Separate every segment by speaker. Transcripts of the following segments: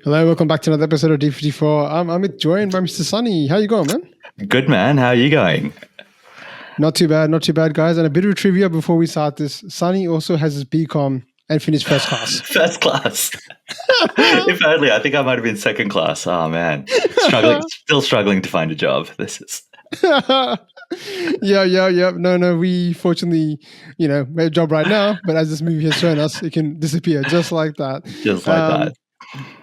Speaker 1: Hello, welcome back to another episode of D54. I'm Amit, joined by Mr. Sunny. How you going, man?
Speaker 2: Good, man. How are you going?
Speaker 1: Not too bad, guys. And a bit of a trivia before we start this. Sunny also has his BCom and finished first class.
Speaker 2: First class. If only. I think I might have been second class. Oh, man. Still struggling to find a job. This is...
Speaker 1: Yeah. No. We fortunately, we have a job right now, but as this movie has shown us, it can disappear just like that.
Speaker 2: Just like that.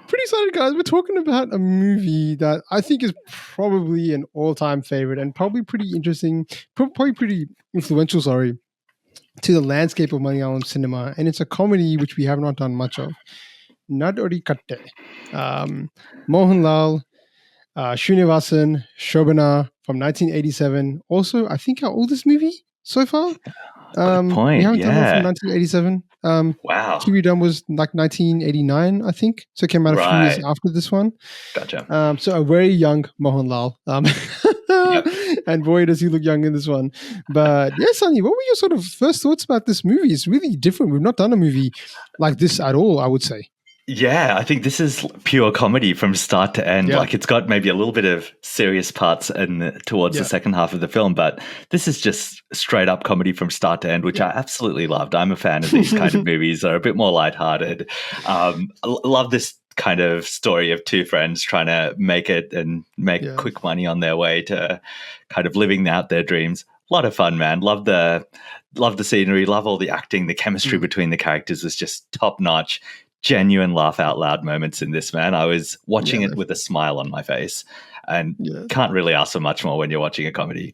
Speaker 1: Pretty excited, guys. We're talking about a movie that I think is probably an all-time favorite and probably pretty interesting, probably pretty influential, to the landscape of Malayalam cinema. And it's a comedy which we have not done much of. Nadodikatte. Mohanlal, Srinivasan, Shobana from 1987. Also, I think our oldest movie so far.
Speaker 2: Good point.
Speaker 1: We haven't done one from 1987.
Speaker 2: Wow.
Speaker 1: PT1 was like 1989, I think. So it came out a few years after this one.
Speaker 2: Gotcha.
Speaker 1: So a very young Mohanlal. Yep. And boy, does he look young in this one. But yeah, Sunny, what were your sort of first thoughts about this movie? It's really different. We've not done a movie like this at all, I would say.
Speaker 2: Yeah, I think this is pure comedy from start to end.
Speaker 1: Yeah.
Speaker 2: Like it's got maybe a little bit of serious parts towards the second half of the film, but this is just straight up comedy from start to end, which I absolutely loved. I'm a fan of these kind of movies that are a bit more lighthearted. I love this kind of story of two friends trying to make it and make quick money on their way to kind of living out their dreams. A lot of fun, man. Love the scenery, love all the acting, the chemistry between the characters is just top notch. Genuine laugh out loud moments in this, man. I was watching it with a smile on my face and can't really ask for much more when you're watching a comedy.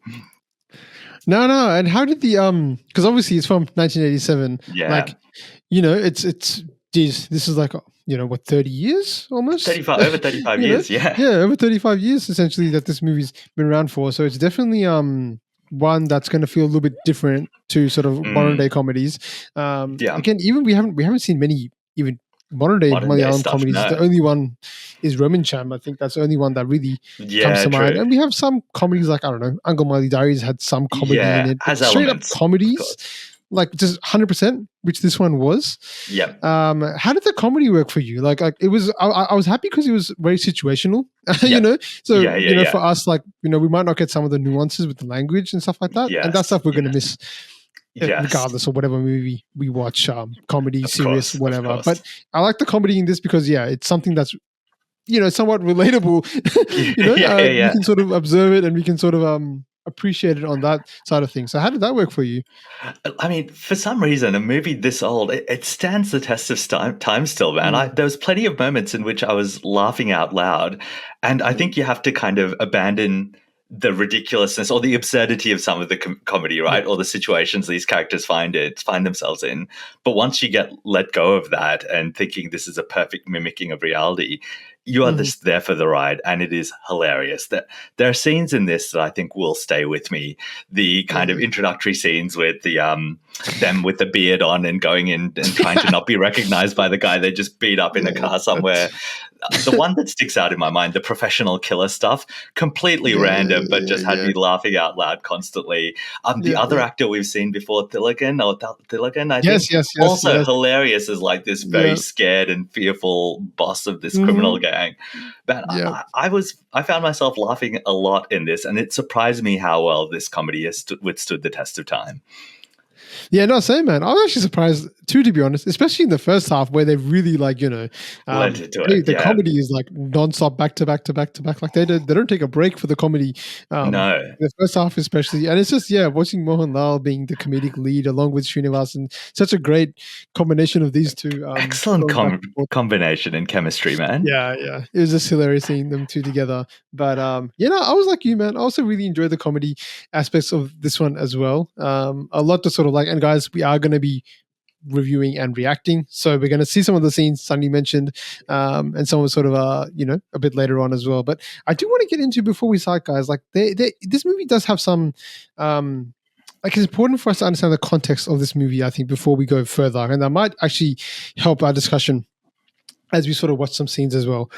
Speaker 1: No. And how did the because obviously it's from 1987.
Speaker 2: Yeah.
Speaker 1: Like, this is like 30 years almost?
Speaker 2: Over 35 years, yeah.
Speaker 1: Yeah, over 35 years essentially that this movie's been around for. So it's definitely one that's going to feel a little bit different to sort of modern day comedies. Again, even we haven't seen many even modern day Malayalam comedies. No. The only one is Roman Cham. I think that's the only one that really comes to mind. And we have some comedies like, I don't know, Angamali Diaries had some comedy in it.
Speaker 2: Has
Speaker 1: straight
Speaker 2: elements,
Speaker 1: up comedies, like just 100%, which this one was.
Speaker 2: Yeah.
Speaker 1: How did the comedy work for you? Like it was, I was happy because it was very situational, So, for us, like, we might not get some of the nuances with the language and stuff like that. And that stuff we're going to miss. Regardless of whatever movie we watch, comedy, serious, whatever. But I like the comedy in this because, it's something that's, somewhat relatable. We can sort of observe it and we can sort of appreciate it on that side of things. So how did that work for you?
Speaker 2: I mean, for some reason, a movie this old, it stands the test of time still, man. There was plenty of moments in which I was laughing out loud. And I think you have to kind of abandon the ridiculousness or the absurdity of some of the comedy, right? Or the situations these characters find themselves in. But once you let go of that and thinking this is a perfect mimicking of reality, you are just there for the ride, and it is hilarious. There are scenes in this that I think will stay with me. The kind of introductory scenes with the them with the beard on and going in and trying to not be recognized by the guy they just beat up in a car somewhere. The one that sticks out in my mind, the professional killer stuff, completely random, but just had me laughing out loud constantly. The other actor we've seen before, Thilakan, I think, also hilarious as like this very scared and fearful boss of this criminal gang. But I found myself laughing a lot in this, and it surprised me how well this comedy has withstood the test of time.
Speaker 1: Yeah, no, same, man. I was actually surprised too, to be honest, especially in the first half where they really the comedy is like nonstop, back to back to back to back. Like they don't take a break for the comedy.
Speaker 2: No,
Speaker 1: the first half especially, and it's just watching Mohanlal being the comedic lead along with Srinivasan, such a great combination of these two.
Speaker 2: Excellent combination and chemistry, man.
Speaker 1: Yeah, it was just hilarious seeing them two together. But I was like you, man. I also really enjoyed the comedy aspects of this one as well. A lot to sort of like, and guys, we are going to be reviewing and reacting, so we're going to see some of the scenes Sunny mentioned, and some of sort of a bit later on as well. But I do want to get into, before we start, guys, like this movie does have some like, it's important for us to understand the context of this movie, I think, before we go further, and that might actually help our discussion as we sort of watch some scenes as well.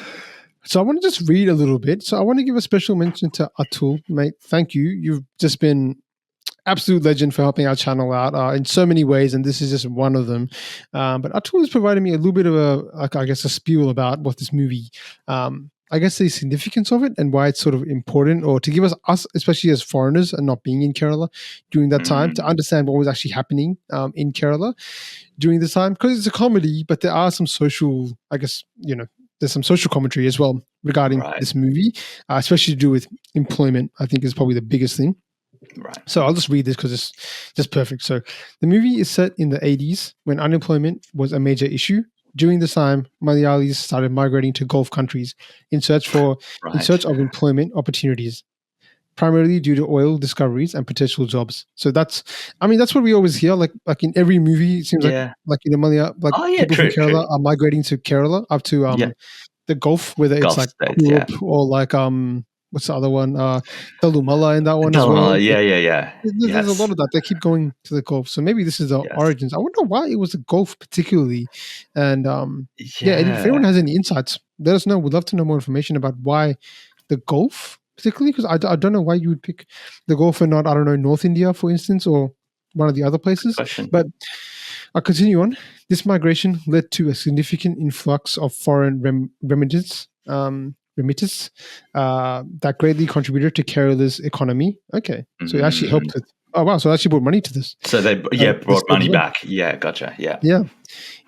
Speaker 1: So I want to just read a little bit. So I want to give a special mention to Atul, mate. Thank you. You've just been absolute legend for helping our channel out in so many ways, and this is just one of them. But Atul has provided me a little bit of a spiel about what this movie, I guess, the significance of it and why it's sort of important, or to give us, especially as foreigners and not being in Kerala during that time, to understand what was actually happening in Kerala during this time, because it's a comedy, but there are some social, I guess, there's some social commentary as well regarding this movie, especially to do with employment. I think is probably the biggest thing.
Speaker 2: Right.
Speaker 1: So I'll just read this because it's just perfect. So the movie is set in the 80s when unemployment was a major issue. During this time, Malayalis started migrating to Gulf countries in search of employment opportunities, primarily due to oil discoveries and potential jobs. So that's what we always hear. Like in every movie, it seems like in Malaya, people from Kerala are migrating to Kerala up to the Gulf, whether it's like Europe or like what's the other one? Talumala in that one as well.
Speaker 2: Yeah.
Speaker 1: There's a lot of that. They keep going to the Gulf. So maybe this is the origins. I wonder why it was the Gulf particularly. And and if anyone has any insights, let us know. We'd love to know more information about why the Gulf particularly, because I don't know why you would pick the Gulf and not, I don't know, North India, for instance, or one of the other places. But I'll continue on. This migration led to a significant influx of foreign remittances that greatly contributed to Kerala's economy. Okay, so it actually helped with. Oh wow! So it actually brought money to this.
Speaker 2: So they brought money back. Yeah, gotcha. Yeah.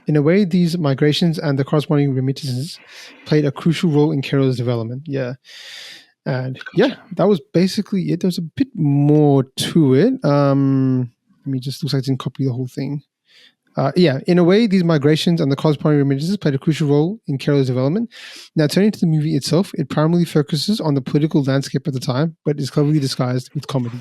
Speaker 1: In a way, these migrations and the corresponding remittances played a crucial role in Kerala's development. Yeah, and that was basically it. There was a bit more to it. Let me just looks like I didn't copy the whole thing. In a way, these migrations and the corresponding remittances played a crucial role in Kerala's development. Now, turning to the movie itself, it primarily focuses on the political landscape at the time, but is cleverly disguised with comedy,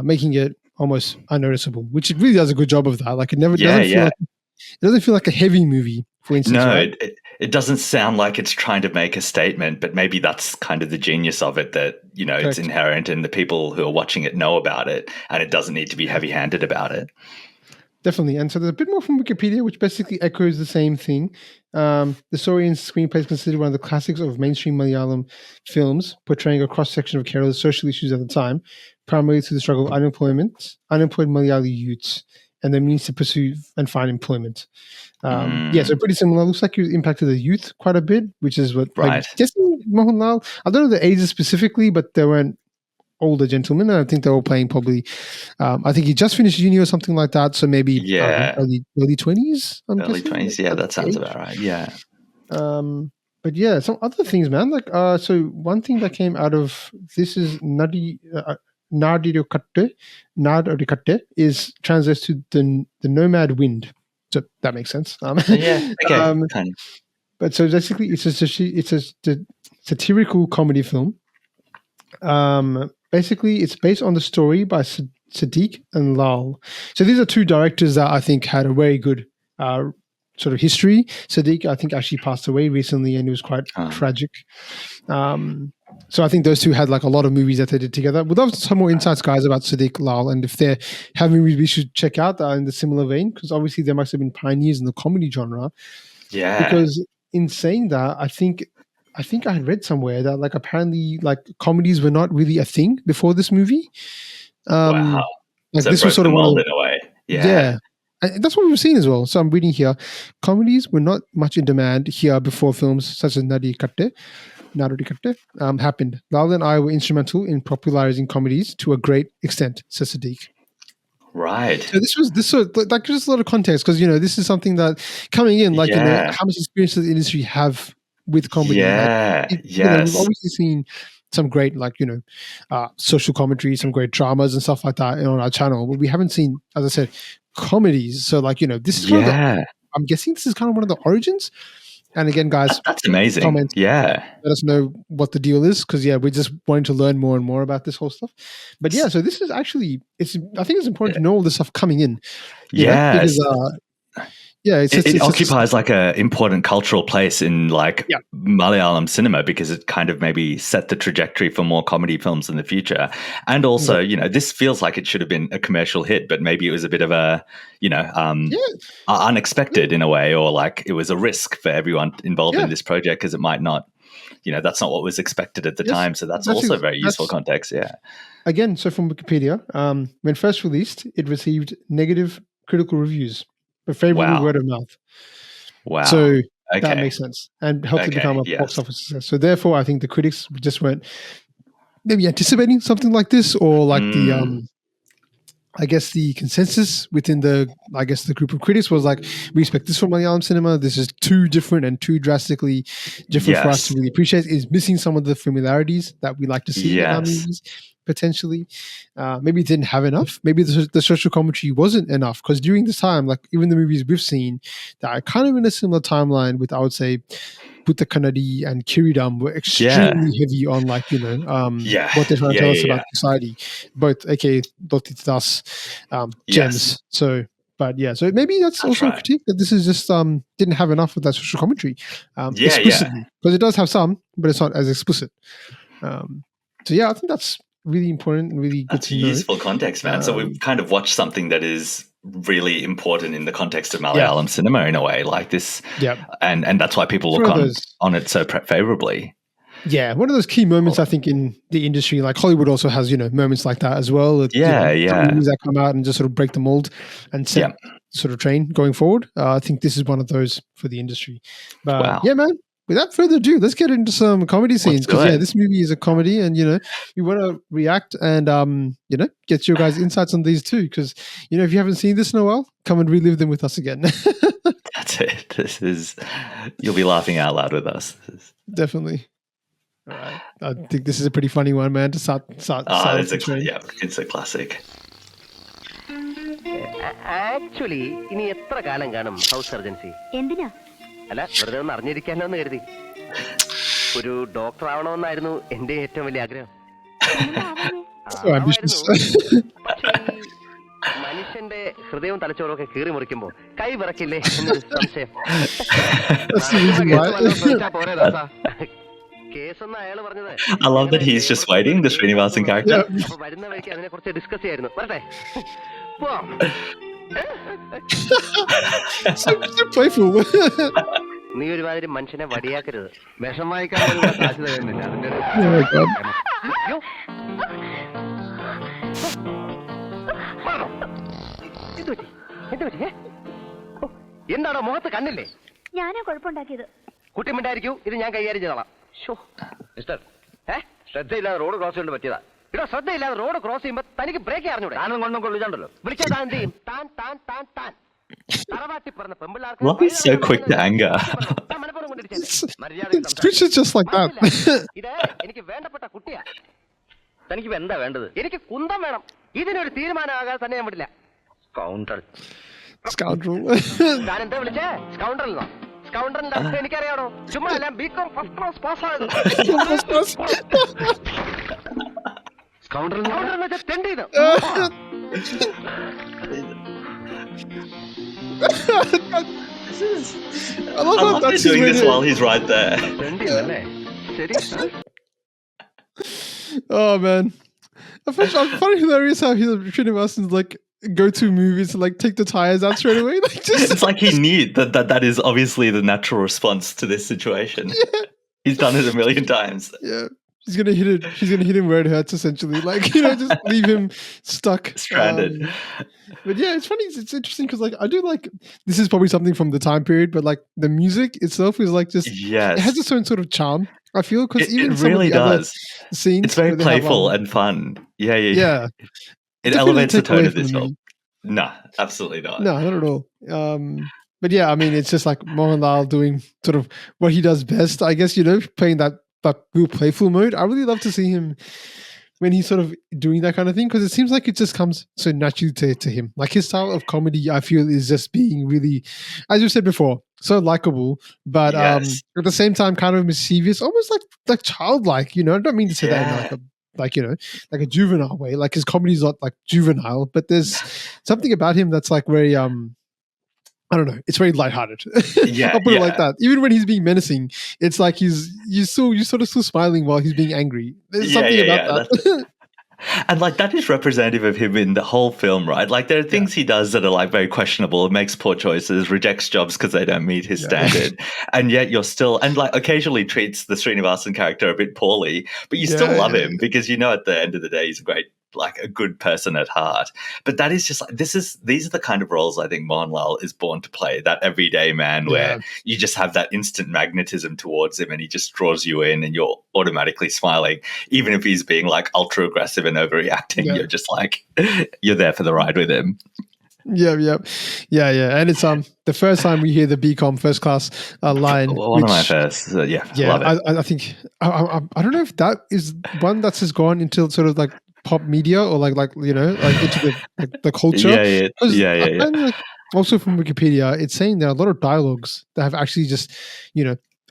Speaker 1: making it almost unnoticeable, which it really does a good job of that. Like it doesn't feel like a heavy movie, for instance.
Speaker 2: No,
Speaker 1: right?
Speaker 2: it doesn't sound like it's trying to make a statement, but maybe that's kind of the genius of it, that, it's inherent and the people who are watching it know about it, and it doesn't need to be heavy-handed about it.
Speaker 1: Definitely. And so there's a bit more from Wikipedia, which basically echoes the same thing. The story and screenplay is considered one of the classics of mainstream Malayalam films, portraying a cross-section of Kerala's social issues at the time, primarily through the struggle of unemployed Malayali youths, and their means to pursue and find employment. So pretty similar. Looks like it impacted the youth quite a bit, which is what I'm guessing Mohanlal. I don't know the ages specifically, but they weren't older gentlemen. I think they were playing probably. I think he just finished uni or something like that. So maybe early 20s.
Speaker 2: Early 20s. Yeah, that sounds about right. Yeah.
Speaker 1: But yeah, some other things, man. Like so one thing that came out of this is Nadodikaatu is translates to the nomad wind. So that makes sense.
Speaker 2: Okay. Kind of.
Speaker 1: But so basically, it's a satirical comedy film. Basically, it's based on the story by Siddique and Lal. So these are two directors that I think had a very good sort of history. Siddique, I think, actually passed away recently, and it was quite tragic. So I think those two had like a lot of movies that they did together. We'd love some more insights, guys, about Siddique, Lal, and if they're having movies we should check out in the similar vein, because obviously they must have been pioneers in the comedy genre.
Speaker 2: Yeah.
Speaker 1: Because in saying that, I think I had read somewhere that like apparently like comedies were not really a thing before this movie.
Speaker 2: Wow.
Speaker 1: Like
Speaker 2: so
Speaker 1: this was sort of
Speaker 2: mold in a way. Yeah.
Speaker 1: And that's what we've seen as well. So I'm reading here. Comedies were not much in demand here before films such as Nadodikaatu happened. Lal and I were instrumental in popularizing comedies to a great extent, says Siddique.
Speaker 2: Right.
Speaker 1: So that gives us a lot of context, because this is something that coming in like how much experience does the industry have with comedy?
Speaker 2: Yeah.
Speaker 1: We've obviously seen some great social commentary, some great dramas and stuff like that on our channel, but we haven't seen, as I said, comedies. So this is I'm guessing this is kind of one of the origins. And again, guys,
Speaker 2: that's amazing.
Speaker 1: Comment,
Speaker 2: let
Speaker 1: us know what the deal is, because we're just wanting to learn more and more about this whole stuff. But so this is actually I think it's important to know all this stuff coming in. Because
Speaker 2: it occupies like a important cultural place in Malayalam cinema, because it kind of maybe set the trajectory for more comedy films in the future. And also, this feels like it should have been a commercial hit, but maybe it was a bit of a, unexpected in a way, or like it was a risk for everyone involved in this project, because it might not that's not what was expected at the
Speaker 1: Yes,
Speaker 2: time. So that's
Speaker 1: actually,
Speaker 2: also very useful
Speaker 1: that's
Speaker 2: context. Yeah.
Speaker 1: again. So from Wikipedia, when first released, it received negative critical reviews, but favorable
Speaker 2: Wow.
Speaker 1: word of mouth.
Speaker 2: Wow.
Speaker 1: So
Speaker 2: Okay.
Speaker 1: that makes sense and helped it become a
Speaker 2: Yes.
Speaker 1: box office success. So therefore, I think the critics just weren't maybe anticipating something like this, or like the I guess the consensus within the group of critics was like, we expect this from Malayalam cinema. This is too different and too drastically different for us to
Speaker 2: Yes.
Speaker 1: really appreciate. Is missing some of the familiarities that we like to see in our
Speaker 2: Yes.
Speaker 1: movies, potentially. Maybe it didn't have enough. Maybe the social commentary wasn't enough, because during this time, like even the movies we've seen that are kind of in a similar timeline with, I would say, Putta Kannadi and Kiridam were extremely heavy on what they're trying to tell us about society, both aka Dotitas gems. So, but yeah, so maybe that's also a critique that this is just didn't have enough of that social commentary explicitly, because it does have some, but it's not as explicit. So yeah, I think that's really important and really good to know.
Speaker 2: Useful context, man. So we've kind of watched something that is really important in the context of Malayalam cinema in a way, like this.
Speaker 1: Yeah,
Speaker 2: and that's why people look on it so favorably.
Speaker 1: Yeah, one of those key moments I think in the industry, like Hollywood also has moments like that as well. Movies that come out and just sort of break the mold and set sort of train going forward. I think this is one of those for the industry. But yeah, man. Without further ado, let's get into some comedy scenes, because this movie is a comedy, and we want to react and get your guys' insights on these too, because if you haven't seen this in a while, come and relive them with us again.
Speaker 2: That's it. You'll be laughing out loud with us.
Speaker 1: Definitely. All right. I think this is a pretty funny one, man, to start
Speaker 2: it's a classic.
Speaker 3: Actually, ini etra kalam kanum house urgency. Endina? അല്ല വെറുതെ ഒന്ന് അറിഞ്ഞിരിക്കാനോ എന്ന് കരുതി. ഒരു doctor ആവണമെന്നായിരുന്നു എന്റെ ഏറ്റവും വലിയ ആഗ്രഹം. മനുഷ്യന്റെ ഹൃദയവും തലച്ചോറും ഒക്കെ കീറി മുറിക്കുമ്പോ കൈ വിറക്കില്ലേ എന്നൊരു സംശയം. കേസൊന്നും അയാള് പറഞ്ഞത്.
Speaker 2: I love that he's just waiting, the Srinivasan character.
Speaker 3: അപ്പൊ വരുന്ന വഴിക്ക് അതിനെ കുറിച്ച് ഡിസ്കസ് ചെയ്യായിരുന്നു. വരട്ടെ.
Speaker 1: So playful.
Speaker 3: നീ ഒരുമാതിരി മനുഷ്യനെ വടിയാക്കരുത്. വിഷം വായിക്കാനുള്ള സാധ്യത വരുന്നില്ല. എന്താണോ മുഖത്ത് കണ്ണില്ലേ?
Speaker 4: ഞാനാ കുഴപ്പമുണ്ടാക്കിയത്.
Speaker 3: കുട്ടി മിണ്ടായിരിക്കൂ, ഇത് ഞാൻ കൈകാര്യം ചെയ്തോളാം. മിസ്റ്റർ, ശ്രദ്ധയില്ലാതെ റോഡ് ക്രോസ് കൊണ്ട് പറ്റിയതാ. ഇവിടെ ശ്രദ്ധയില്ലാതെ റോഡ് ക്രോസ് ചെയ്യുമ്പോ തനിക്ക് ബ്രേക്ക് അറിഞ്ഞൂടെ? താനും കൊണ്ടും കൊള്ളിച്ചാണ്ടല്ലോ. വിളിച്ചാൽ താൻ എന്ത് ചെയ്യും? താൻ തറവാട്ടി പറഞ്ഞ പെമ്പിള്ളാർക്ക്.
Speaker 2: Why is so quick to anger?
Speaker 1: It's just like that.
Speaker 3: ഇത് എനിക്ക് വേണ്ടപ്പെട്ട കുട്ടിയാ. തനിക്ക് എന്താ വേണ്ടത്? എനിക്ക് കുന്തം വേണം. ഇതിനൊരു തീരുമാനമാകാതെ തന്നെ ഞാൻ വിടില്ല.
Speaker 1: Scoundrel.
Speaker 3: ഞാൻ എന്താ വിളിച്ചേ? സ്കൗണ്ടറൽ എന്നോ? സ്കൗണ്ടറിന്റെ അർത്ഥം എനിക്കറിയാണോ? ചുമ്മാ അല്ല, ബികോം ഫസ്റ്റ് ക്ലാസ് പാസ്സായത്. സ്കൗണ്ടറൽ എന്ന് വെച്ചാൽ തെണ്ടിയത്.
Speaker 2: I love that doing this while he's right there.
Speaker 1: Oh man, I find it hilarious how Srinivasan's like go-to movies to like take the tires out straight away. Like
Speaker 2: it's like he knew that is obviously the natural response to this situation. Yeah. He's done it a million times.
Speaker 1: Yeah. She's gonna hit it. She's gonna hit him where it hurts, essentially. Like, just leave him stuck,
Speaker 2: stranded.
Speaker 1: But yeah, it's funny. It's interesting because, like, I do like this is probably something from the time period, but like the music itself is like just it has its own sort of charm. I feel because even
Speaker 2: it
Speaker 1: some
Speaker 2: really
Speaker 1: of the
Speaker 2: does.
Speaker 1: Other scenes,
Speaker 2: it's very playful and fun. Yeah. It elevates the tone of this film. No, absolutely not.
Speaker 1: No, not at all. But yeah, I mean, it's just like Mohanlal doing sort of what he does best, I guess. Playing that real playful mode. I really love to see him when he's sort of doing that kind of thing, because it seems like it just comes so naturally to him. Like his style of comedy, I feel, is just being really, as you said before, so likable, but at the same time kind of mischievous, almost like childlike. I don't mean to say that in like a juvenile way. Like his comedy's not like juvenile, but there's something about him that's like very I don't know. It's very lighthearted. I'll put it like that. Even when he's being menacing, it's like you're sort of still smiling while he's being angry. There's something about that.
Speaker 2: And like that is representative of him in the whole film, right? Like there are things he does that are like very questionable, makes poor choices, rejects jobs because they don't meet his standard. And yet you're still, and like occasionally treats the Srinivasan character a bit poorly, but you still love him because you know at the end of the day he's a good person at heart. But that is just like, these are the kind of roles I think Mohanlal is born to play, that everyday man where you just have that instant magnetism towards him and he just draws you in and you're automatically smiling. Even if he's being like ultra aggressive and overreacting, you're just like, you're there for the ride with him.
Speaker 1: Yeah. And it's the first time we hear the BCom first class line.
Speaker 2: One of my first, love it.
Speaker 1: I think I don't know if that is one that's just gone into sort of like pop media or like you know like into the culture.
Speaker 2: Yeah.
Speaker 1: Also from Wikipedia, it's saying there are a lot of dialogues that have actually just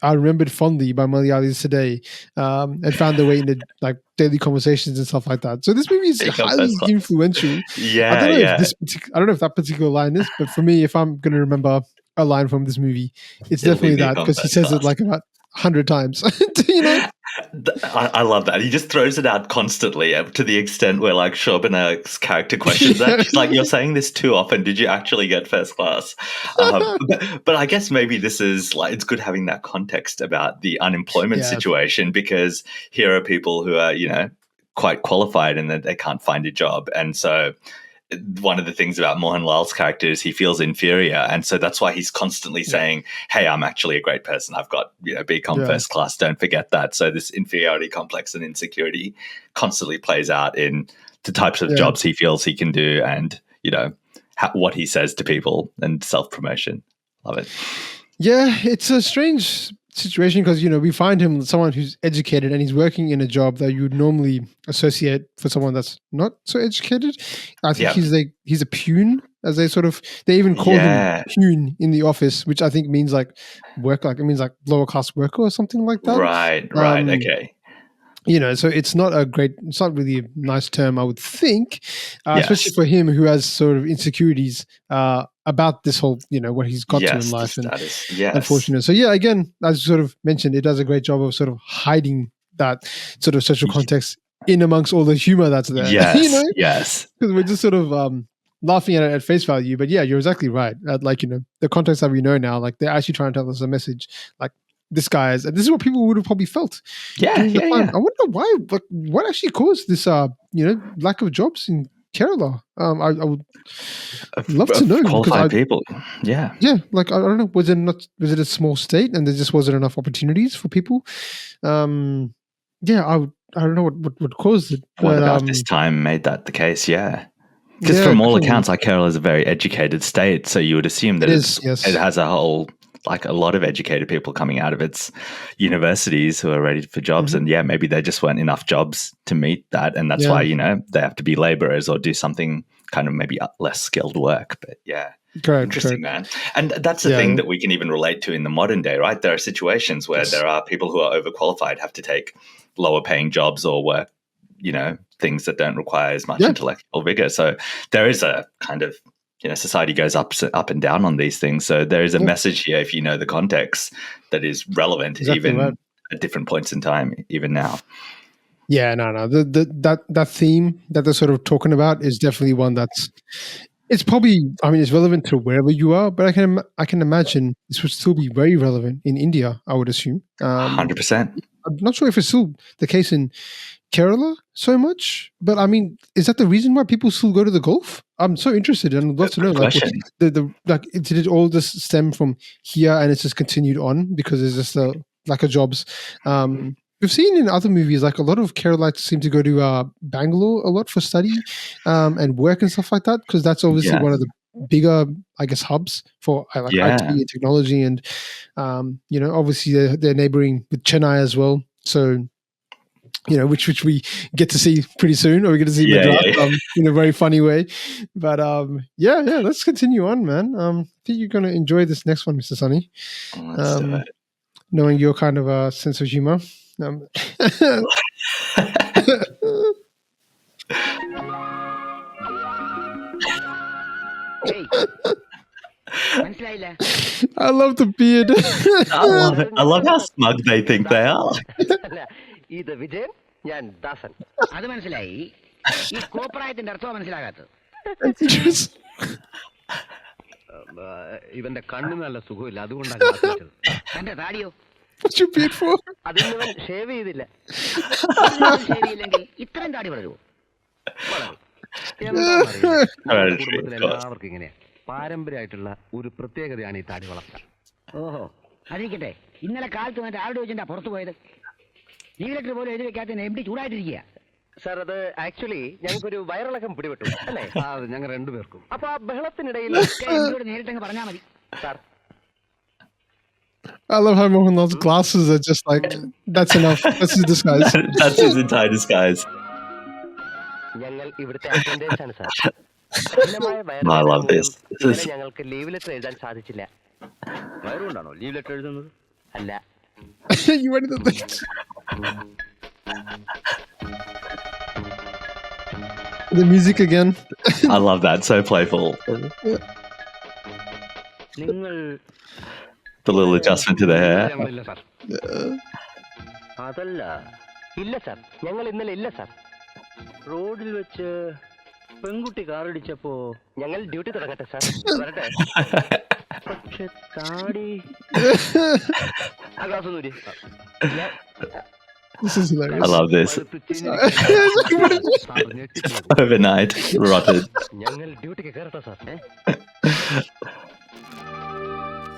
Speaker 1: are remembered fondly by Malayalis today, and found their way into like daily conversations and stuff like that. So this movie is highly influential. I don't know if that particular line is, but for me, if I'm going to remember a line from this movie, it's definitely that, because he says it like about 100 times.
Speaker 2: I love that. He just throws it out constantly to the extent where like Shobana's character questions that. She's like, you're saying this too often. Did you actually get first class? But I guess maybe this is like, it's good having that context about the unemployment situation, because here are people who are, quite qualified and that they can't find a job. And so one of the things about Mohanlal's character is he feels inferior. And so that's why he's constantly saying, hey, I'm actually a great person. I've got, BCom first class. Don't forget that. So this inferiority complex and insecurity constantly plays out in the types of jobs he feels he can do and, what he says to people and self-promotion. Love it.
Speaker 1: Yeah, it's a strange situation because, we find him someone who's educated and he's working in a job that you would normally associate for someone that's not so educated. I think he's a peon, as they even call him peon in the office, which I think means like work, like it means like lower class worker or something like that.
Speaker 2: Right. Okay.
Speaker 1: So it's not really a nice term, I would think, especially for him who has sort of insecurities about this whole, what he's got to in life. And unfortunate. So again, as you sort of mentioned, it does a great job of sort of hiding that sort of social context in amongst all the humor that's there.
Speaker 2: Yes.
Speaker 1: Because we're just sort of laughing at it at face value. But you're exactly right. The context that we know now, like they're actually trying to tell us a message, like, this is what people would have probably felt.
Speaker 2: I
Speaker 1: wonder why. Like, what actually caused this? Lack of jobs in Kerala. I would love to know.
Speaker 2: Qualified people. Yeah.
Speaker 1: Like I don't know. Was it a small state and there just wasn't enough opportunities for people? I don't know what caused it.
Speaker 2: What about this time made that the case? Yeah. Because from all accounts, like Kerala is a very educated state, so you would assume that it has a whole. Like a lot of educated people coming out of its universities who are ready for jobs. And maybe there just weren't enough jobs to meet that. And that's why, they have to be laborers or do something kind of maybe less skilled work. But interesting, man. And that's the thing that we can even relate to in the modern day, right? There are situations where there are people who are overqualified, have to take lower paying jobs or work, things that don't require as much intellectual vigor. So there is a kind of, society goes up and down on these things. So there is a message here, if you know the context, that is relevant at different points in time, even now.
Speaker 1: Yeah, no. That theme that they're sort of talking about is definitely one it's probably, it's relevant to wherever you are, but I can imagine this would still be very relevant in India, I would assume.
Speaker 2: 100%.
Speaker 1: I'm not sure if it's still the case in Kerala so much, but is that the reason why people still go to the Gulf? I'm so interested and I'd love to know. Did it all just stem from here and it's just continued on because there's just a lack of jobs? We've seen in other movies, like a lot of Keralites seem to go to Bangalore a lot for study and work and stuff like that, because that's obviously one of the bigger, I guess, hubs for IT and technology, and obviously they're neighboring with Chennai as well. So which we get to see pretty soon, or we get to see Madras in a very funny way. But let's continue on, man. I think you're going to enjoy this next one, Mr. Sunny.
Speaker 2: Let's do it.
Speaker 1: Knowing your kind of sense of humor. I love the beard.
Speaker 2: I love it. I love how smug they think they are.
Speaker 3: ഇത് വിജയൻ, ഞാൻ ദാസൻ.
Speaker 4: അത് മനസ്സിലായി.
Speaker 3: ഈ കോപ്രായത്തിന്റെ അർത്ഥം മനസ്സിലാകാത്തത്. ഇവന്റെ കണ്ണിന് നല്ല സുഖമില്ല, അതുകൊണ്ടാണ് എന്റെ താടിയോ അതിന് ഷേവ് ചെയ്തില്ല. ഷേവ് ചെയ്യില്ലെങ്കിൽ ഇത്രയും താടി വളരുമോ? കുടുംബത്തിൽ എല്ലാവർക്കും ഇങ്ങനെയാ, പാരമ്പര്യമായിട്ടുള്ള ഒരു പ്രത്യേകതയാണ് ഈ താടി വളർത്താൻ. ഓഹോ, അതിരിക്കട്ടെ. ഇന്നലെ കാലത്ത് മറ്റേ ആരുടെ വെച്ചിട്ടാ പുറത്തു പോയത്? ലീവ് ലെറ്റർ പോലും എഴുതി വെക്കാത്ത എംഡി ചൂടായിട്ടിരിക്കുക. സാർ, അത് ആക്ച്വലി ഞങ്ങൾക്കൊരു വയറിളക്കം പിടിപെട്ടു അല്ലേ? ഞങ്ങൾ രണ്ടുപേർക്കും. അപ്പൊ ആ ബഹളത്തിനിടയിൽ നേരിട്ടങ്ങ് പറഞ്ഞാൽ മതി sir.
Speaker 1: I love how Mohanlal's glasses are just like, that's enough. That's his disguise.
Speaker 2: That's his entire disguise.
Speaker 3: ഞങ്ങൾ ഇവിടുത്തെ അറ്റൻഡേഴ്സ് ആണ് സാർ.
Speaker 2: I love this.
Speaker 3: ഞങ്ങൾക്ക് ലീവ് ലെറ്റർ എഴുതാൻ സാധിച്ചില്ല. വയറുകൊണ്ടാണോ ലീവ് ലെറ്റർ എഴുതുന്നത്? അല്ല.
Speaker 1: You ready to the music again.
Speaker 2: I love that. So playful.
Speaker 3: നിങ്ങൾ
Speaker 2: The little adjustment to the hair.
Speaker 3: അതല്ല, ഇല്ല സാർ, ഞങ്ങൾ ഇന്നലെ ഇല്ല സാർ. റോഡിൽ വെച്ച് പെൺകുട്ടി കാറിടിച്ചപ്പോ ഞങ്ങൾ ഡ്യൂട്ടി തുടങ്ങട്ടെ സാർ. വരട്ടെ. പക്ഷെ താടി ആ glass ഒന്നൂരി.
Speaker 1: This is hilarious.
Speaker 2: I love this. Overnight, rotted.
Speaker 3: ഞങ്ങൾ ഡ്യൂട്ടിക്ക് കയറട്ടെ സാർ.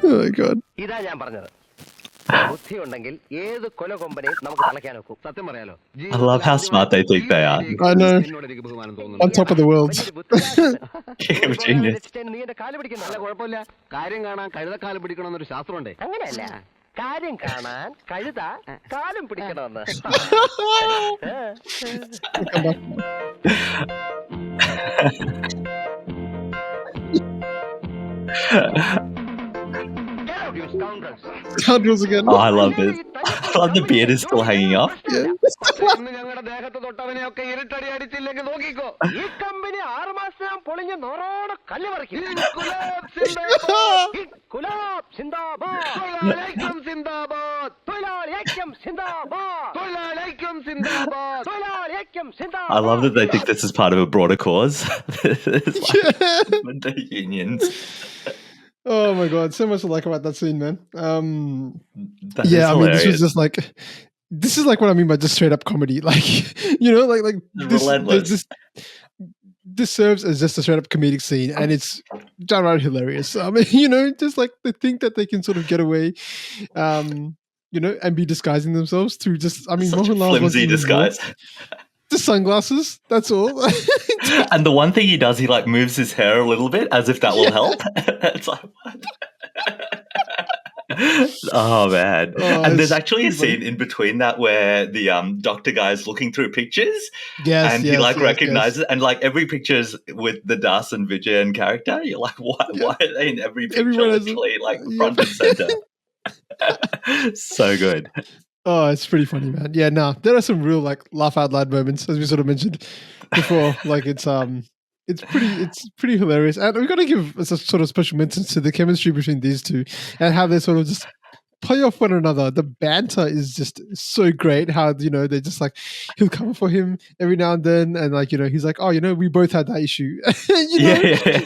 Speaker 1: Oh my god.
Speaker 3: ഇതാ ഞാൻ പറഞ്ഞത്, ബുദ്ധി ഉണ്ടെങ്കിൽ ഏത് കൊല കൊമ്പനെയും നമുക്ക് തളയ്ക്കാൻ നോക്കും. സത്യം പറയാലോ,
Speaker 2: I love how smart they think they are.
Speaker 1: I know. On top of the world.
Speaker 2: Genius.
Speaker 3: നീ എന്റെ കാല് പിടിക്കുന്ന നല്ല കുഴപ്പമില്ല. കാര്യം കാണാൻ കഴുതക്കാല് പിടിക്കണമെന്നൊരു ശാസ്ത്രമുണ്ട്. അങ്ങനെയല്ല, കാര്യം കാണാൻ കഴുത കാലും പിടിക്കണമെന്ന്.
Speaker 1: Scoundrels again.
Speaker 2: Oh, I love this. I love the beard is still hanging off.
Speaker 3: ഞങ്ങളുടെ ദേഹത്ത് തൊട്ടവനെയൊക്കെ ഇരുട്ടടി അടിച്ചില്ലെങ്കിൽ നോക്കിക്കോ, ഈ കമ്പനി 6 മാസം പൊളിഞ്ഞ് നോറോടെ കല്ല് പറിക്കും.
Speaker 2: I love that they think this is part of a broader cause. It's like the unions.
Speaker 1: Oh my god, so much to like about that scene, man.
Speaker 2: That is
Speaker 1: Yeah, I mean, this was
Speaker 2: hilarious.
Speaker 1: just like, this is like what I mean by just straight up comedy. Like, you know, like this,
Speaker 2: Relentless.
Speaker 1: this serves as just a straight up comedic scene, and it's downright hilarious. I mean, you know, just like they think that they can sort of get away, you know, and be disguising themselves through just, I mean,
Speaker 2: Such a
Speaker 1: Mohanlal was
Speaker 2: flimsy
Speaker 1: even
Speaker 2: disguise.
Speaker 1: more. Just sunglasses, that's all.
Speaker 2: And the one thing he does, he like moves his hair a little bit as if that will help. It's like, what? Oh man. And there's actually a scene in between that where the doctor guy is looking through pictures.
Speaker 1: Yes,
Speaker 2: and he like recognizes and like every picture is with the Das and Vijayan character. You're like, why are they in every picture?
Speaker 1: Everyone has
Speaker 2: literally like front and center. So good.
Speaker 1: Oh, it's pretty funny, man. Yeah, nah, there are some real like laugh out loud moments, as we sort of mentioned before. Like it's pretty hilarious, and we've got to give a sort of special mention to the chemistry between these two and how they sort of just play off one another. The banter is just so great. How, you know, they just like, he'll cover for him every now and then, and like, you know, he's like, oh, you know, we both had that issue. You know,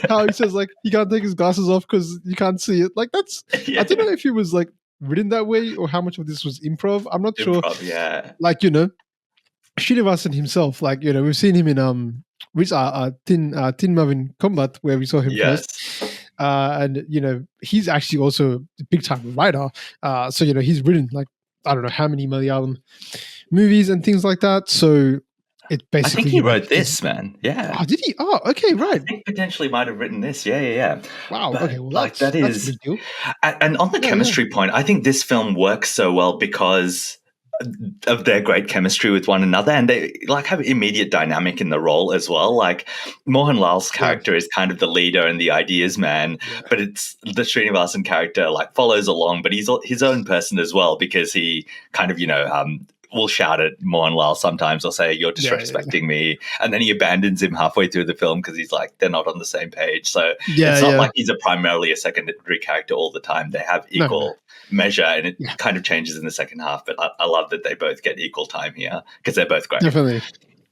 Speaker 1: how he says like he can't take his glasses off because you can't see it. Like that's I don't know if he was like written that way or how much of this was improv. I'm not sure.
Speaker 2: Yeah.
Speaker 1: Like, you know, Srinivasan himself, like, you know, we've seen him in Tin Marvin Combat, where we saw him first. And, you know, he's actually also a big time writer. So, you know, he's written like, I don't know how many Malayalam movies and things like that. So it basically.
Speaker 2: I think he wrote this, man. Yeah.
Speaker 1: Oh, did he? Oh, okay, right.
Speaker 2: I think potentially might have written this. Yeah.
Speaker 1: Wow.
Speaker 2: But,
Speaker 1: okay, well,
Speaker 2: like
Speaker 1: that's
Speaker 2: is.
Speaker 1: a big deal.
Speaker 2: And on the chemistry point, I think this film works so well because of their great chemistry with one another, and they like have immediate dynamic in the role as well. Like Mohanlal's character is kind of the leader and the ideas man, but it's the Srinivasan character like follows along, but he's his own person as well because he kind of, you know, will shout at Mohanlal sometimes or say, you're disrespecting me. And then he abandons him halfway through the film because he's like, they're not on the same page. So it's not like he's primarily a secondary character all the time. They have equal measure, and it kind of changes in the second half. But I love that they both get equal time here because they're both great.
Speaker 1: Definitely.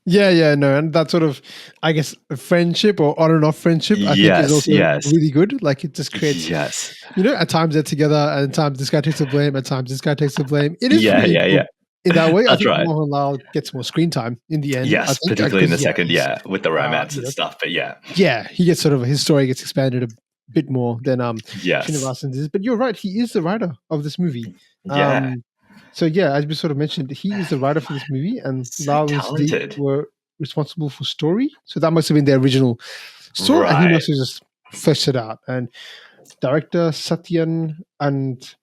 Speaker 1: No, and that sort of, I guess, friendship or on and off friendship, I think is also really good. Like it just creates, at times they're together, and at times this guy takes the blame, at times this guy takes the blame. It is really good. In that way, I think Mohanlal gets more screen time in the end.
Speaker 2: Yes,
Speaker 1: I think,
Speaker 2: particularly in the second, with the romance and stuff. But
Speaker 1: he gets sort of his story gets expanded a bit more than Srinivasan is. But you're right, he is the writer of this movie. So as we sort of mentioned, he is the writer for this movie, and Lal and Siddique were responsible for story. So that must have been the original story, and he must have just fleshed it out. And director Sathyan and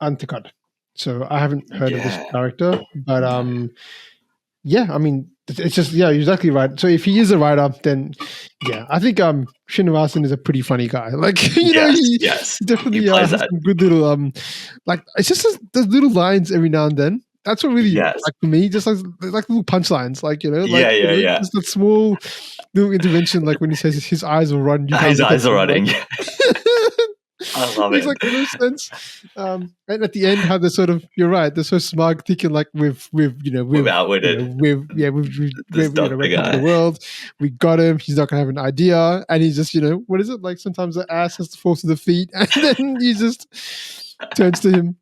Speaker 1: Anthikad. So I haven't heard of this director, but I mean, it's just you're exactly right. So if he is a writer, then I think Srinivasan is a pretty funny guy. Like he definitely has some good little like it's just those little lines every now and then. That's what really like for me, just like little punchlines, like just that small little intervention, like when he says his eyes will run.
Speaker 2: His eyes are running. I love
Speaker 1: it. Like no sense. And at the end, how they're sort of, you're right, they're so smug, thinking like we've
Speaker 2: outwitted.
Speaker 1: We've the world. We got him. He's not gonna have an idea, and he's just what is it like? Sometimes the ass has to fall to the feet, and then he just turns to him.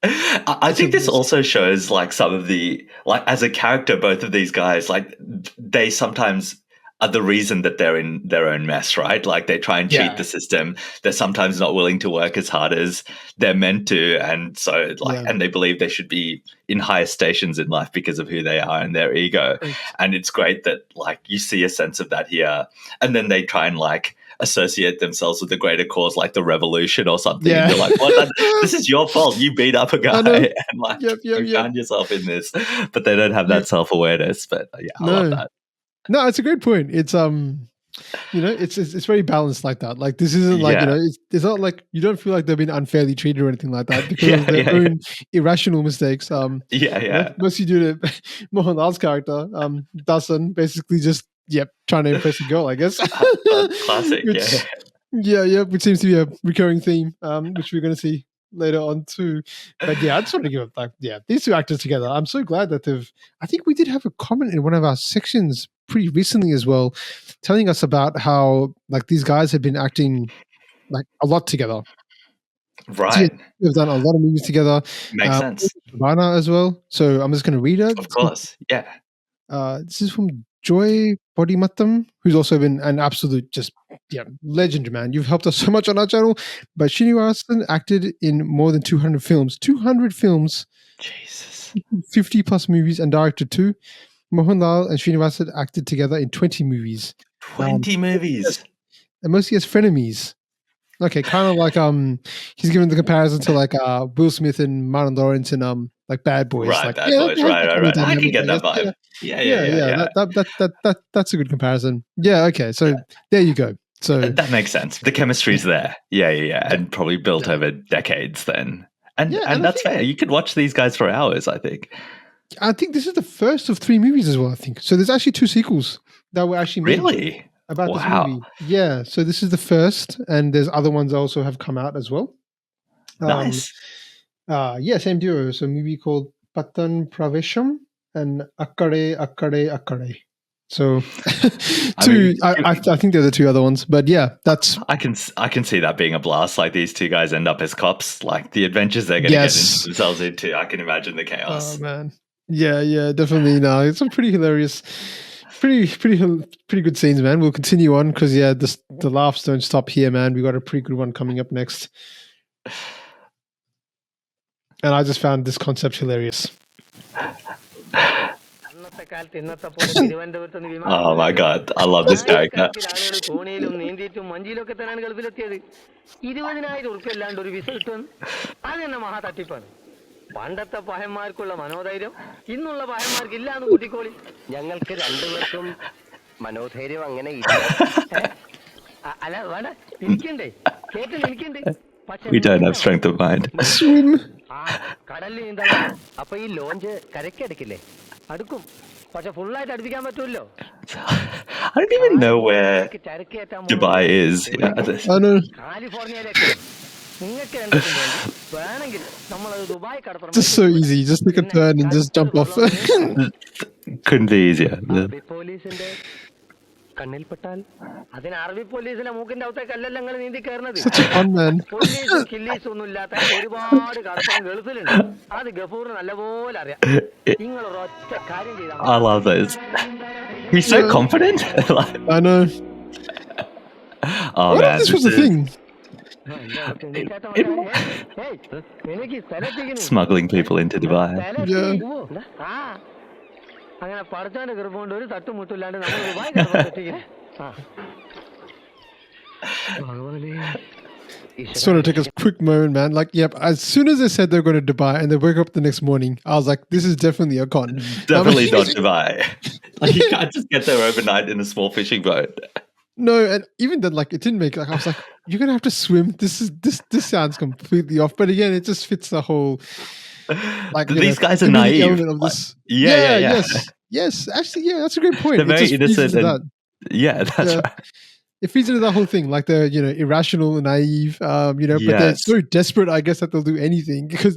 Speaker 2: I think this also shows like some of the as a character, both of these guys, like they sometimes are the reason that they're in their own mess, right? Like they try and cheat the system. They're sometimes not willing to work as hard as they're meant to. And so and they believe they should be in higher stations in life because of who they are and their ego. Right. And it's great that like you see a sense of that here. And then they try and like associate themselves with the greater cause, like the revolution or something. And you're like, what? This is your fault. You beat up a guy and like you found yourself in this. But they don't have that self-awareness. But I love that.
Speaker 1: No, it's a great point. It's it's very balanced like that. Like this isn't like it's not like you don't feel like they've been unfairly treated or anything like that because of their own irrational mistakes. Mostly due to Mohanlal's character, Dasan, basically just trying to impress a girl, I guess.
Speaker 2: Classic.
Speaker 1: Which seems to be a recurring theme, which we're going to see later on too. But I just want to give it like these two actors together. I'm so glad that I think we did have a comment in one of our sections pretty recently as well, telling us about how like these guys have been acting like a lot together.
Speaker 2: Right.
Speaker 1: We've done a lot of movies together.
Speaker 2: Makes sense.
Speaker 1: Shobana as well. So I'm just going to read it.
Speaker 2: Of course.
Speaker 1: This is from Joy Bodimattam, who's also been an absolute legend, man. You've helped us so much on our channel. But Srinivasan acted in more than 200 films. 200 films.
Speaker 2: Jesus.
Speaker 1: 50 plus movies and directed 2. Mohanlal and Srinivasan acted together in 20 movies.
Speaker 2: 20 movies.
Speaker 1: And mostly as frenemies. Okay, kind of like he's given the comparison to like Will Smith and Martin Lawrence and like Bad Boys.
Speaker 2: Right,
Speaker 1: like,
Speaker 2: Bad Boys, right. I can get that vibe.
Speaker 1: That's a good comparison. Yeah, okay. So there you go. So
Speaker 2: that makes sense. The chemistry's there. Yeah. And probably built over decades then. And that's fair. You could watch these guys for hours, I think.
Speaker 1: I think this is the first of 3 movies as well, I think. So there's actually 2 sequels that were actually made.
Speaker 2: Really?
Speaker 1: About this movie. Yeah, so this is the first, and there's other ones also have come out as well.
Speaker 2: Nice.
Speaker 1: Same duo. So a movie called Patan Pravesham and Akkade. So I think they're the 2 other ones, but that's
Speaker 2: I can see that being a blast. Like these 2 guys end up as cops, like the adventures they're going to get into themselves into. I can imagine the chaos.
Speaker 1: Oh man, yeah, definitely. No, it's a pretty hilarious. Pretty good scenes, man. We'll continue on because the laughs don't stop here, man. We got a pretty good one coming up next, and I just found this concept hilarious.
Speaker 2: Oh my god, I love this character.
Speaker 3: പണ്ടത്തെ പഹന്മാർക്കുള്ള മനോധൈര്യം ഇന്നുള്ള പഹന്മാർക്ക് ഇല്ലാന്ന് കൂട്ടിക്കോളി. ഞങ്ങൾക്ക് രണ്ടുപേർക്കും മനോധൈര്യം അങ്ങനെ ഇല്ല. അല്ല വേണ്ട, എനിക്കുണ്ട്, കേട്ട് എനിക്കുണ്ട്.
Speaker 2: We don't have strength of mind.
Speaker 3: കടലിൽ നീന്തണം. അപ്പൊ ഈ ലോഞ്ച് കരയ്ക്ക് അടുക്കില്ലേ? അടുക്കും, പക്ഷെ ഫുള്ളായിട്ട് അടുപ്പിക്കാൻ പറ്റൂല്ലോ.
Speaker 2: I don't even know where Dubai is.
Speaker 3: കാലിഫോർണിയയിലേക്ക്.
Speaker 1: Just so easy. Just take a turn and just jump off.
Speaker 2: Couldn't be easier.
Speaker 3: അറബി പോലീസിന്റെ കണ്ണിൽപ്പെട്ടാൽ അതിന് അറബി പോലീസിലെ മൂക്കിന്റെ അകത്തേക്കല്ലല്ലോ നിങ്ങൾ നീന്തി കയറുന്നത്.
Speaker 1: Such a fun man.
Speaker 3: പോലീസും കില്ലീസും ഒന്നും ഇല്ലാത്ത ഒരുപാട് കടപ്പുറം ഗൾഫിലുണ്ട്. അത് ഗഫൂറിന് നല്ലപോലെ അറിയാം. നിങ്ങൾ ഒരൊറ്റ കാര്യം ചെയ്താൽ
Speaker 2: I love those. He's so confident.
Speaker 1: I know.
Speaker 2: Oh
Speaker 1: What
Speaker 2: man,
Speaker 1: if this was a thing?
Speaker 2: Smuggling people into Dubai.
Speaker 1: Yeah.
Speaker 3: അങ്ങനെ പഠിച്ചാന്റെ കൃപ കൊണ്ട് ഒരു തട്ടുമുട്ടില്ലാണ്ട് നമ്മൾ ദുബായ് ഭഗവാനെ
Speaker 1: Just want to take a quick moment, man. Like, yep, as soon as they said they're going to Dubai and they wake up the next morning, I was like, this is definitely a con.
Speaker 2: Definitely not Dubai. Like, you can't just get there overnight in a small fishing boat.
Speaker 1: No, and even then, like, it didn't make, like, I was like, you're going to have to swim. This sounds completely off. But again, it just fits the whole, like,
Speaker 2: These guys are
Speaker 1: comedic
Speaker 2: naive.
Speaker 1: element of this.
Speaker 2: Yeah.
Speaker 1: Yes. Actually, yeah, that's a great point.
Speaker 2: They're
Speaker 1: It
Speaker 2: very
Speaker 1: just feeds
Speaker 2: innocent.
Speaker 1: into that.
Speaker 2: Yeah, that's
Speaker 1: Yeah.
Speaker 2: right.
Speaker 1: It feeds into that whole thing, like they're, irrational and naive, but they're
Speaker 2: Yes.
Speaker 1: so desperate, I guess, that they'll do anything because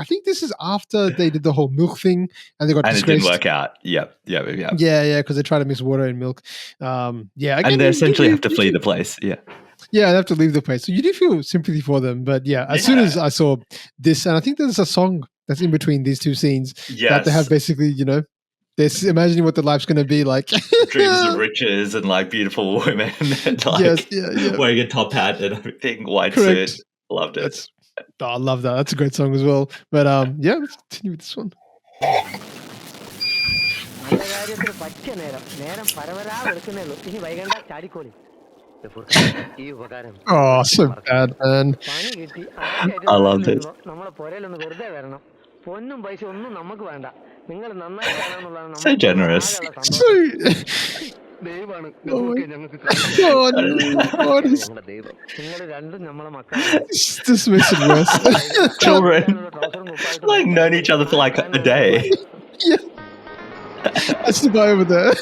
Speaker 1: I think this is after they did the whole milk thing and they got
Speaker 2: And it
Speaker 1: disgraced.
Speaker 2: didn't work out. Yep.
Speaker 1: Yeah, because they try to mix water and milk. Again,
Speaker 2: And they essentially have to flee the place. Yeah.
Speaker 1: Yeah, they have to leave the place. So you do feel sympathy for them, but as soon as I saw this, and I think there's a song that's in between these two scenes that they have basically, they're imagining what their life's going to be like.
Speaker 2: Dreams of riches and like beautiful women and like
Speaker 1: Yes,
Speaker 2: wearing a top hat and everything, white
Speaker 1: Correct.
Speaker 2: suit. Loved it.
Speaker 1: I love that. That's a great song as well. But let's continue with this one.
Speaker 3: നല്ല കാര്യത്തിന് പറ്റിയ നേരം പരവരാ വെളുക്കുന്നേ ഉള്ളൂ. ഇനി വൈകണ്ട ചാടിക്കോളി. ഈ ഉപകാരം
Speaker 1: So bad, man.
Speaker 3: പണി കിട്ടി
Speaker 2: I love this.
Speaker 3: നമ്മളെ പുരയിലൊന്ന് വെറുതെ വരണം. പൊന്നും പൈസ ഒന്നും നമുക്ക് വേണ്ട. നിങ്ങൾ നന്നായി കാണാന്നുള്ളതാണ്
Speaker 2: So generous.
Speaker 3: ദൈവമാണ് ഞങ്ങൾക്ക്
Speaker 1: God,
Speaker 3: ദൈവം. നിങ്ങൾ രണ്ടും നമ്മളെ മക്കളാണ്.
Speaker 1: this makes it worse.
Speaker 2: Children like known each other for like a day.
Speaker 1: Yeah. That's the guy over there.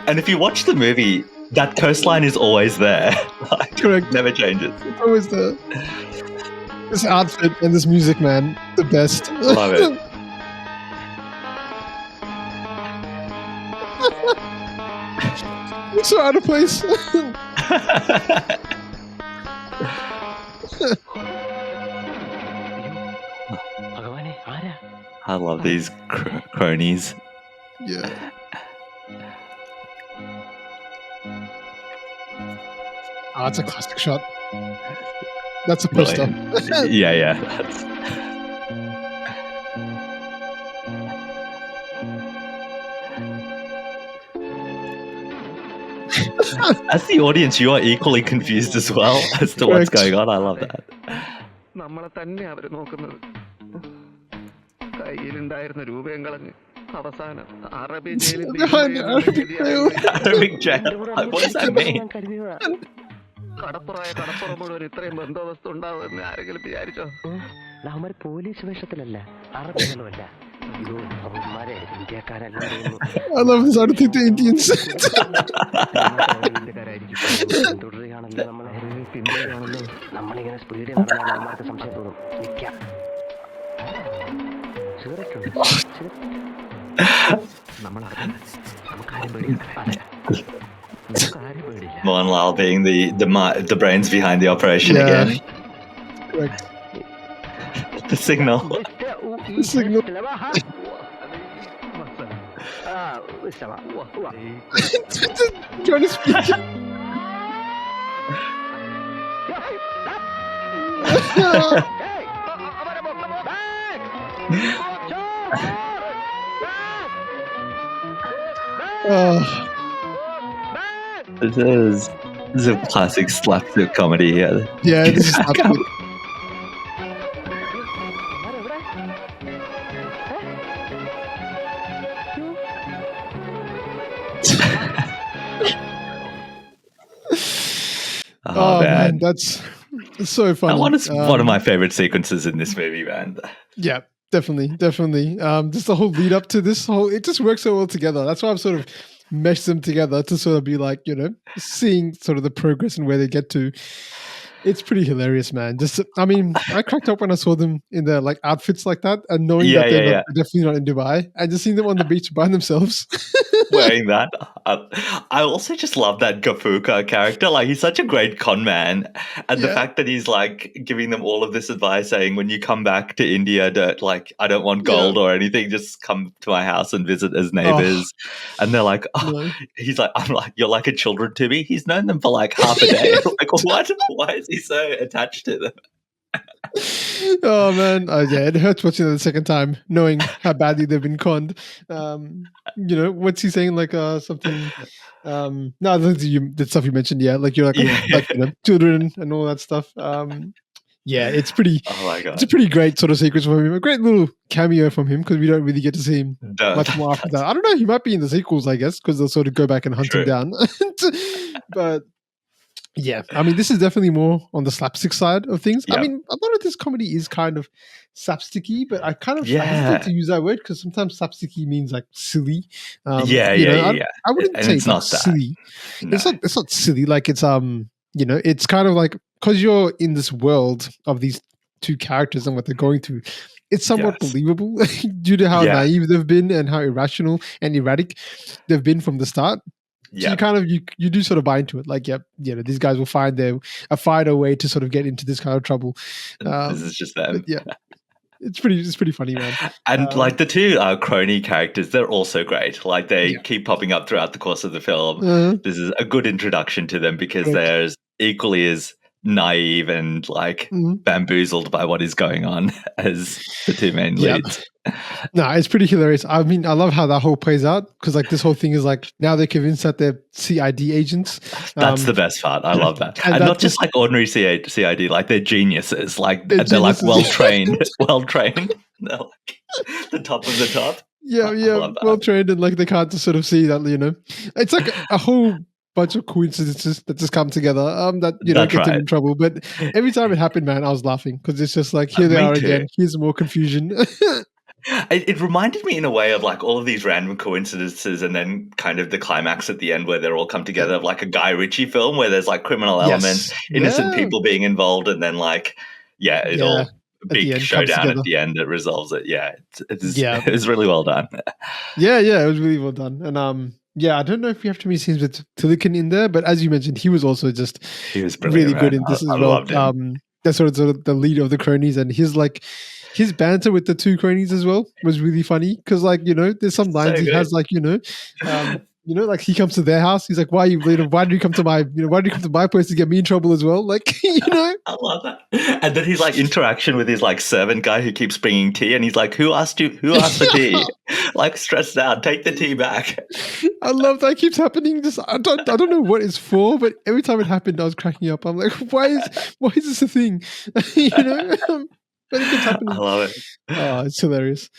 Speaker 2: And if you watch the movie, that coastline is always there. Like,
Speaker 1: Correct.
Speaker 2: never changes.
Speaker 1: Always there. This outfit and this music, man, the best.
Speaker 2: Love it.
Speaker 1: It's so out of place.
Speaker 3: ഭഗവാനെ ആരാ?
Speaker 2: I love these cronies.
Speaker 1: Yeah. It's a classic shot. That's a poster.
Speaker 2: Yeah. As the audience, you are equally confused as well as to what's going on. I love that.
Speaker 3: നമ്മളെ തന്നെ അവര് നോക്കുന്നത്. കയ്യിലുണ്ടായിരുന്ന രൂപയും കളഞ്ഞ് അവസാനം അറബി
Speaker 2: Arabic jail. What does that mean?
Speaker 3: കടപ്പുറം മുഴുവൻ ഇത്രയും ബന്ധോബസ്ത് ഉണ്ടാവുമെന്ന് ആരെങ്കിലും വിചാരിച്ചോ? അവന്മാർ പോലീസ് വേഷത്തിലല്ല, അറബികളുമല്ല. അവന്മാരെ ഇന്ത്യക്കാരല്ല.
Speaker 1: I love this. I don't think the Indians.
Speaker 3: തുടരുകയാണല്ലോ നമ്മളെ പിന്തുടരുകയാണല്ലോ. നമ്മളിങ്ങനെ സ്പീഡിൽ നടന്നാൽ അവന്മാർക്ക് സംശയം തോന്നും. നിൽക്കാം.
Speaker 2: Mohanlal being the brains behind the operation again.
Speaker 1: Correct.
Speaker 2: The signal.
Speaker 1: The signal. Trying to speak.
Speaker 2: This is a classic slapstick comedy here.
Speaker 1: Yeah, this is slapstick. Oh man, that's so funny.
Speaker 2: That one is one of my favorite sequences in this movie, man.
Speaker 1: Yeah, definitely. Just the whole lead up to this it just works so well together. That's why I've sort of meshed them together to sort of be like, seeing sort of the progress and where they get to. It's pretty hilarious, man. Just, I mean, I cracked up when I saw them in their like outfits like that, and knowing
Speaker 2: Yeah,
Speaker 1: that they're
Speaker 2: yeah,
Speaker 1: not
Speaker 2: yeah.
Speaker 1: definitely not in Dubai, and just seeing them on the beach by themselves.
Speaker 2: Wearing that. I also just love that Gafuka character. Like, he's such a great con man. And the
Speaker 1: Yeah.
Speaker 2: fact that he's like giving them all of this advice saying, when you come back to India, I don't want gold or anything, just come to my house and visit as neighbors. And they're like, oh,
Speaker 1: No.
Speaker 2: he's like, I'm like, you're like a children to me. He's known them for like half a day. Like, what? Why is he so attached to them?
Speaker 1: Oh man, yeah, it hurts watching it the second time, knowing how badly they've been conned. What's he saying? Like something. No, the stuff you mentioned, yeah, like you're like, children and all that stuff. Yeah, it's pretty.
Speaker 2: Oh my God.
Speaker 1: It's a pretty great sort of sequence from him. A great little cameo from him because we don't really get to see him much more after that. I don't know. He might be in the sequels, I guess, because they'll sort of go back and hunt him down. But yeah, I mean, this is definitely more on the slapstick side of things.
Speaker 2: Yeah.
Speaker 1: I mean, a lot of this comedy is kind of slapsticky, but I kind of hesitate to use that word because sometimes slapsticky means like silly. I wouldn't say
Speaker 2: it's not
Speaker 1: silly.
Speaker 2: No.
Speaker 1: It's not silly. Like it's it's kind of like because you're in this world of these two characters and what they're going through. It's somewhat believable due to how naive they've been and how irrational and erratic they've been from the start. So you kind of you do sort of buy into it, like these guys will find a way to sort of get into this kind of trouble.
Speaker 2: This is just them.
Speaker 1: Yeah, it's pretty funny, man.
Speaker 2: And like the two crony characters, they're also great. Like they keep popping up throughout the course of the film. This is a good introduction to them because they're equally as naive and like bamboozled by what is going on as the two main leads.
Speaker 1: No, it's pretty hilarious. I mean, I love how that whole plays out because like this whole thing is like now they're convinced that they're CID agents.
Speaker 2: That's the best part. I love that. And not just like ordinary CID, like they're geniuses. Like they're like well-trained. They're like the top of the top.
Speaker 1: Yeah, well-trained and like they can't just sort of see that, It's like a whole bunch of coincidences that just come together that get them in trouble. But every time it happened, man, I was laughing because it's just like here they are again. Here's more confusion.
Speaker 2: It reminded me in a way of like all of these random coincidences and then kind of the climax at the end where they're all come together of like a Guy Ritchie film where there's like criminal elements, innocent people being involved, and then like all big showdown at the end that resolves it. It was really well done.
Speaker 1: It was really well done. And I don't know if we have too many scenes with Thilakan in there, but as you mentioned, he was also he was really good in this as well. That's sort of the leader of the cronies, and his banter with the two cronies as well was really funny because there's some lines he has like like he comes to their house, he's like, why do you come to my place to get me in trouble as well? Like,
Speaker 2: I love that. And then his like interaction with his like servant guy who keeps bringing tea, and he's like, who asked for tea? Like stressed out, take the tea back.
Speaker 1: I love that. It keeps happening. Just I don't know what it's for, but every time it happened, I was cracking up. I'm like, why is this a thing? But it keeps happening.
Speaker 2: I love it.
Speaker 1: Oh, it's hilarious.